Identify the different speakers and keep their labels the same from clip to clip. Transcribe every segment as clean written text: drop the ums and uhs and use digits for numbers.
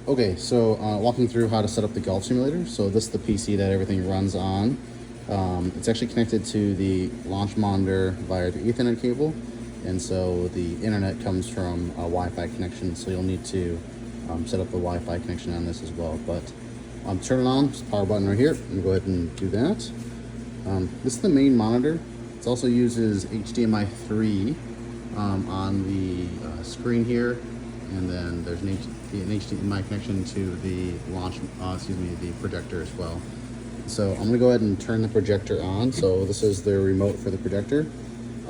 Speaker 1: Okay, so walking through how to set up the golf simulator. So this is the PC that everything runs on. It's actually connected to the launch monitor via the Ethernet cable, and so the internet comes from a Wi-Fi connection. So you'll need to set up the Wi-Fi connection on this as well. But turn it on. Just power button right here. I'm gonna go ahead and do that. This is the main monitor. It also uses HDMI 3 on the screen here, and then there's an HDMI connection to the the projector as well. So I'm gonna go ahead and turn the projector on. So this is the remote for the projector.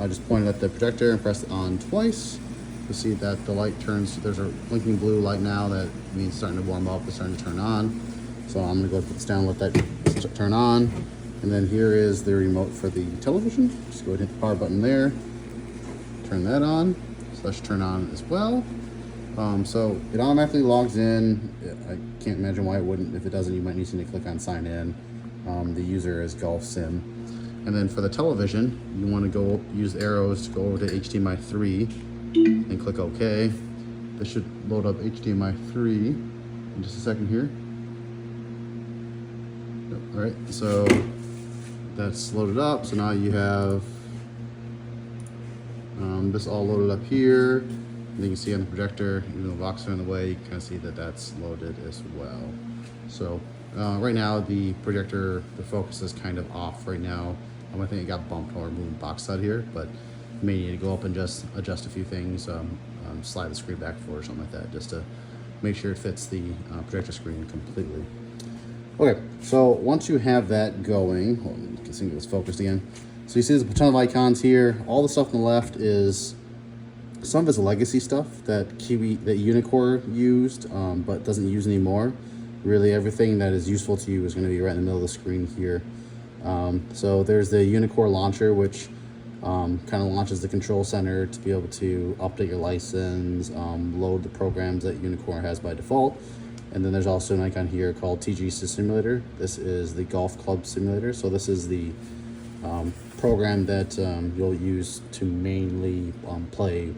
Speaker 1: I just point it at the projector and press it on twice. You'll see that the light turns, there's a blinking blue light now. That means it's starting to warm up, it's starting to turn on. So I'm gonna go put this down, let that turn on. And then here is the remote for the television. Just go ahead and hit the power button there. Turn that on. So that should turn on as well. So it automatically logs in. I can't imagine why it wouldn't. If it doesn't, you might need to click on sign in. The user is Golf Sim. And then for the television, you want to go use the arrows to go over to HDMI 3 and click OK. This should load up HDMI 3 in just a second here. All right, so that's loaded up. So now you have this all loaded up here. And you can see on the projector, even though the box is in the way, you can kind of see that that's loaded as well. So right now the projector, the focus is kind of off right now. I think it got bumped or moved box out here, but you may need to go up and just adjust a few things, slide the screen back forward or something like that, just to make sure it fits the projector screen completely. Okay, so once you have that going, hold on, you can see it's focused again. So you see there's a ton of icons here. All the stuff on the left is some of it's legacy stuff that Unicore used, but doesn't use anymore. Really, everything that is useful to you is going to be right in the middle of the screen here. So there's the Unicore launcher, which kind of launches the control center to be able to update your license, load the programs that Unicore has by default. And then there's also an icon here called TGC Simulator. This is the golf club simulator. So this is the program that you'll use to mainly play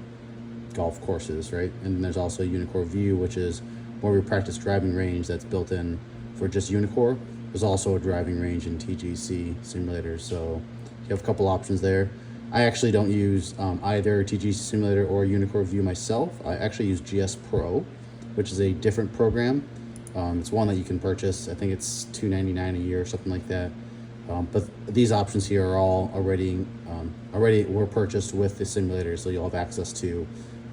Speaker 1: golf courses, right? And then there's also Unicore View, which is more of a practice driving range that's built in for just Unicore. There's also a driving range in TGC Simulator, so you have a couple options there. I actually don't use either TGC Simulator or Unicore View myself. I actually use GS Pro, which is a different program. It's one that you can purchase. I think it's $2.99 a year or something like that. But these options here are all already were purchased with the simulator, so you'll have access to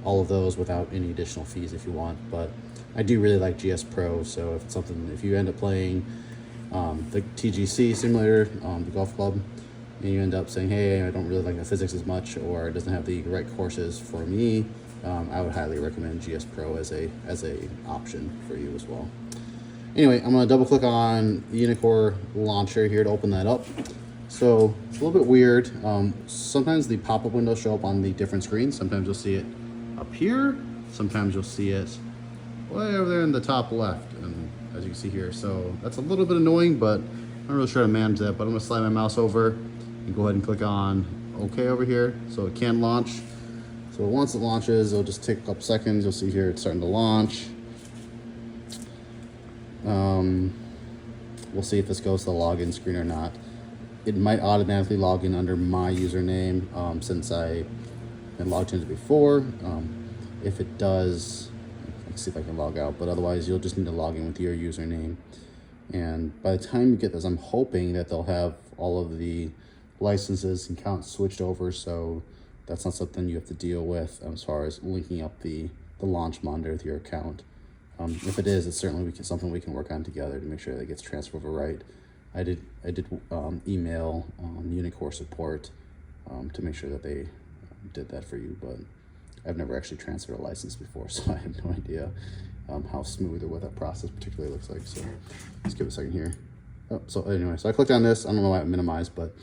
Speaker 1: all of those without any additional fees if you want. But I do really like GS Pro, so if it's something, if you end up playing the TGC simulator, the golf club, and you end up saying, hey, I don't really like the physics as much, or it doesn't have the right courses for me, I would highly recommend GS Pro as a option for you as well. Anyway, I'm going to double click on the Unicore launcher here to open that up. So it's a little bit weird. Sometimes the pop-up windows show up on the different screens. Sometimes you'll see it up here. Sometimes you'll see it way over there in the top left, and as you can see here. So that's a little bit annoying, but I'm not really sure how to manage that. But I'm going to slide my mouse over and go ahead and click on OK over here so it can launch. So once it launches, it'll just take a couple seconds. You'll see here it's starting to launch. We'll see if this goes to the login screen or not. It might automatically log in under my username since I had logged into before. If it does, let's see if I can log out, but otherwise you'll just need to log in with your username. And by the time you get this, I'm hoping that they'll have all of the licenses and accounts switched over, so that's not something you have to deal with as far as linking up the launch monitor with your account. If it is, it's certainly something we can work on together to make sure that it gets transferred over right. I did email Unicore support to make sure that they did that for you, but I've never actually transferred a license before, so I have no idea how smooth or what that process particularly looks like. So let's give it a second here. Oh, so anyway, so I clicked on this. I don't know why I minimized, but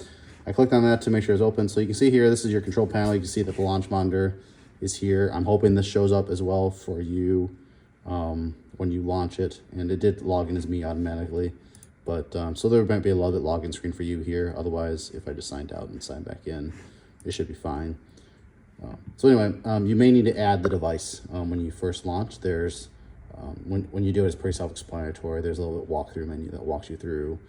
Speaker 1: I clicked on that to make sure it's open. So you can see here, this is your control panel. You can see that the launch monitor is here. I'm hoping this shows up as well for you when you launch it, and it did log in as me automatically, but so there might be a little bit login screen for you here. Otherwise, if I just signed out and signed back in, it should be fine. So anyway, you may need to add the device when you first launch. There's When you do it, it's pretty self-explanatory. There's a little walkthrough menu that walks you through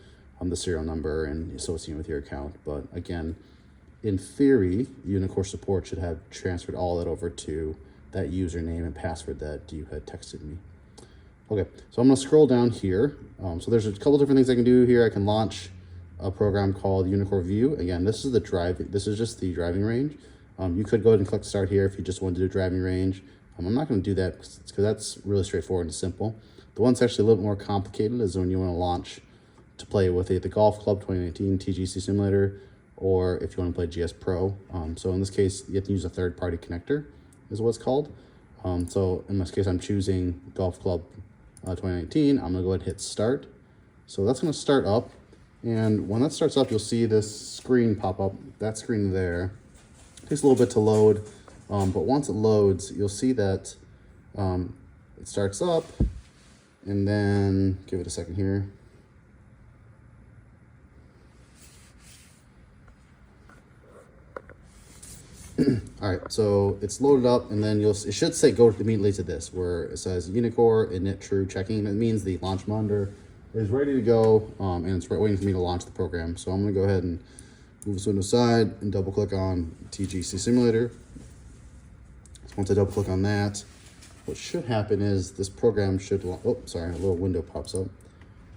Speaker 1: the serial number and associated with your account. But again, in theory, Unicore support should have transferred all that over to that username and password that you had texted me. Okay, so I'm gonna scroll down here. So there's a couple different things I can do here. I can launch a program called Unicore View. Again, this is just the driving range. You could go ahead and click start here if you just wanted to do driving range. I'm not going to do that because that's really straightforward and simple. The one that's actually a little more complicated is when you want to launch to play with the Golf Club 2019 TGC Simulator, or if you want to play GS Pro. So in this case, you have to use a third-party connector is what it's called. So in this case, I'm choosing Golf Club 2019. I'm going to go ahead and hit start. So that's going to start up. And when that starts up, you'll see this screen pop up, that screen there. It takes a little bit to load, but once it loads, you'll see that it starts up, and then give it a second here. All right, so it's loaded up, and then it should say go immediately to this, where it says Unicore init true checking. That means the launch monitor is ready to go, and it's waiting for me to launch the program. So I'm going to go ahead and move this window aside and double click on TGC Simulator. So once I double click on that, what should happen is this program should, oh, sorry, a little window pops up.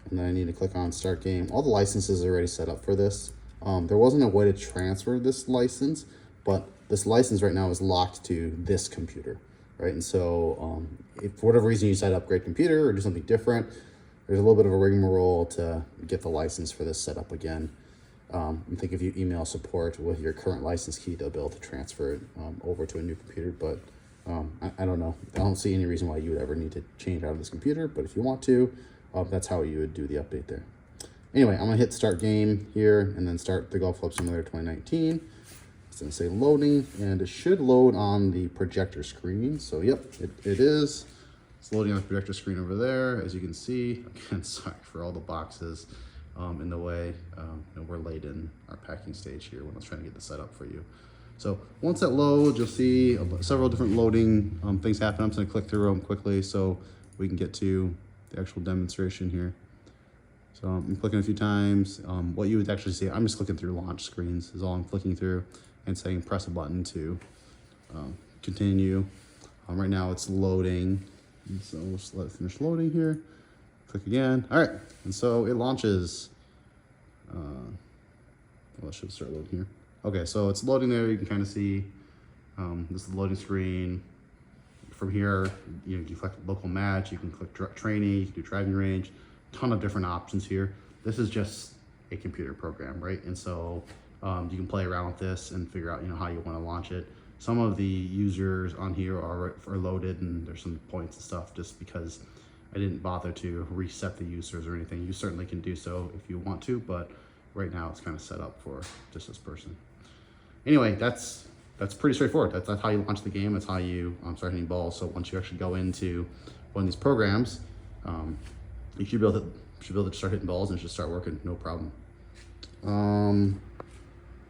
Speaker 1: And then I need to click on start game. All the licenses are already set up for this. There wasn't a way to transfer this license, but this license right now is locked to this computer, right? And so if for whatever reason you decide to upgrade computer or do something different, there's a little bit of a rigmarole to get the license for this set up again. I think if you email support with your current license key, they'll be able to transfer it over to a new computer, but I don't know. I don't see any reason why you would ever need to change out of this computer, but if you want to, that's how you would do the update there. Anyway, I'm gonna hit start game here and then start the Golf Club Simulator 2019. It's gonna say loading, and it should load on the projector screen. So yep, it is. It's loading on the projector screen over there, as you can see. Again, sorry for all the boxes in the way. We're late in our packing stage here when I was trying to get this set up for you. So once that loads, you'll see several different loading things happen. I'm just gonna click through them quickly so we can get to the actual demonstration here. So I'm clicking a few times. What you would actually see, I'm just clicking through launch screens is all I'm clicking through and saying press a button to continue. Right now it's loading. And so we'll just let it finish loading here. Click again. All right, and so it launches. Well, it should start loading here. Okay, so it's loading there. You can kind of see this is the loading screen. From here, you can click local match. You can click training. You can do driving range. Ton of different options here. This is just a computer program, right? And so you can play around with this and figure out how you want to launch it. Some of the users on here are loaded, and there's some points and stuff just because I didn't bother to reset the users or anything. You certainly can do so if you want to, but right now it's kind of set up for just this person. Anyway, that's pretty straightforward. That's how you launch the game. That's how you start hitting balls. So once you actually go into one of these programs, you should be able to start hitting balls and it should start working, no problem.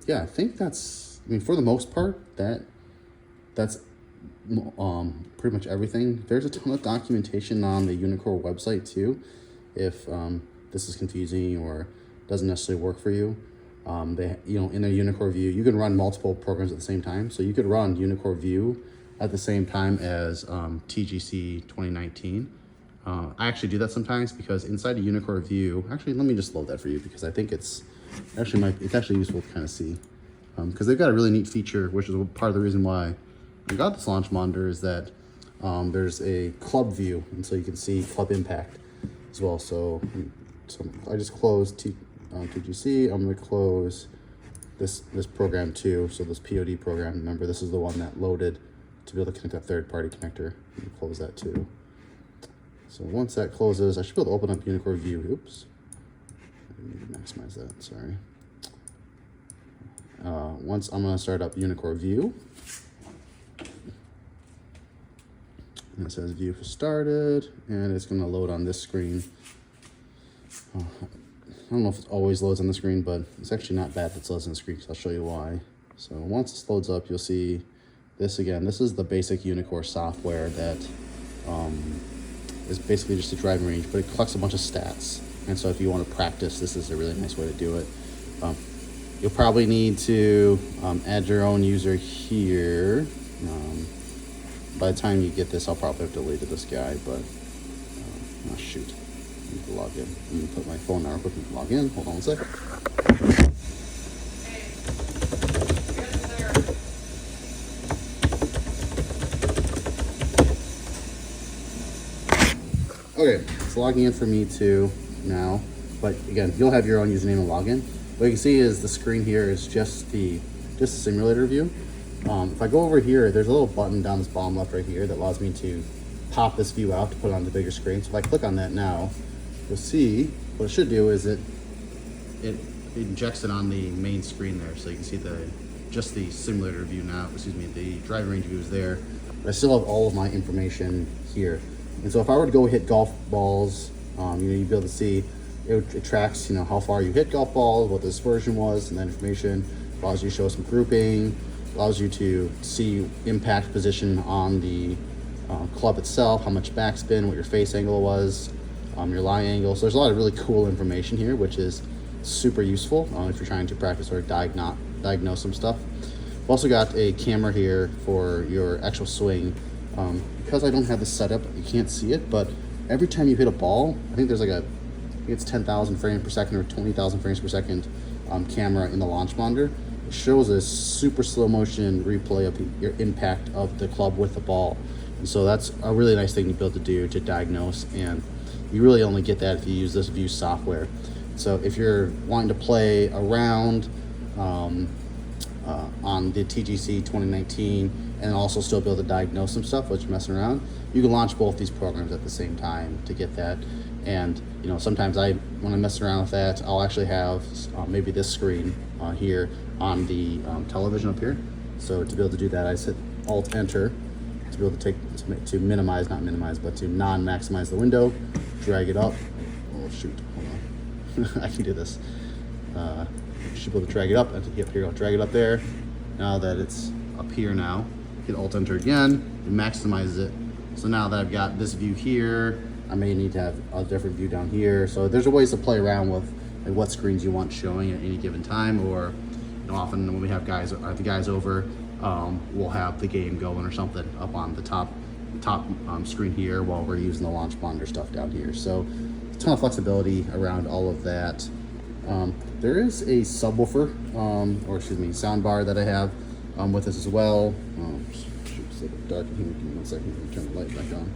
Speaker 1: Yeah, I think that's, for the most part, that's pretty much everything. There's a ton of documentation on the Unicore website too, if this is confusing or doesn't necessarily work for you. They, in their Unicore View, you can run multiple programs at the same time. So you could run Unicore View at the same time as TGC 2019. I actually do that sometimes because inside a Unicore View, actually, let me just load that for you because I think it's actually useful to kind of see. Because they've got a really neat feature, which is part of the reason why I got this launch monitor, is that there's a club view, and so you can see club impact as well. So I just closed TGC. I'm going to close this program too. So this POD program, remember this is the one that loaded to be able to connect that third-party connector. Close that too. So once that closes, I should be able to open up Unicore View. Oops, I need to maximize that. Sorry. Once I'm going to start up Unicore View. And it says view started, and it's going to load on this screen. I don't know if it always loads on the screen, but it's actually not bad that it loads on the screen, because I'll show you why. So once this loads up, you'll see this again. This is the basic Unicore software that is basically just a driving range, but it collects a bunch of stats. And so if you want to practice, this is a really nice way to do it. You'll probably need to add your own user here. By the time you get this, I'll probably have deleted this guy, but oh shoot, I need to log in. I'm gonna put my phone number quickly to log in. Hold on one second. Okay, it's logging in for me too now, but again, you'll have your own username and login. What you can see is the screen here is just the simulator view. If I go over here, there's a little button down this bottom left right here that allows me to pop this view out to put it on the bigger screen. So if I click on that now, you'll see what it should do is it injects it on the main screen there. So you can see just the simulator view now, the driving range view is there, but I still have all of my information here. And so if I were to go hit golf balls, you'd be able to see it tracks, how far you hit golf balls, what the dispersion was, and that information allows you to show some grouping, allows you to see impact position on the club itself, how much backspin, what your face angle was, your lie angle. So there's a lot of really cool information here, which is super useful if you're trying to practice or diagnose some stuff. We've also got a camera here for your actual swing. Because I don't have this set up, you can't see it, but every time you hit a ball, I think there's it's 10,000 frames per second or 20,000 frames per second camera in the launch monitor. It shows a super slow motion replay of your impact of the club with the ball. And so that's a really nice thing to be able to do to diagnose, and you really only get that if you use this View software. So if you're wanting to play around on the TGC 2019 and also still be able to diagnose some stuff while you're messing around, you can launch both these programs at the same time to get that. And sometimes when I mess around with that, I'll actually have maybe this screen here on the television up here. So to be able to do that, I hit Alt Enter to be able to to not minimize, but to non-maximize the window, drag it up. Oh shoot, hold on. I can do this. You should be able to drag it up, and here you go, drag it up there. Now that it's up here now, hit Alt Enter again, it maximizes it. So now that I've got this view here, I may need to have a different view down here. So there's ways to play around with what screens you want showing at any given time, or often when we have the guys over, we'll have the game going or something up on the top screen here while we're using the launch monitor stuff down here. So a ton of flexibility around all of that. There is a subwoofer, sound bar that I have with this as well. Shoot, it's a little dark in here. Give me 1 second. Let me turn the light back on.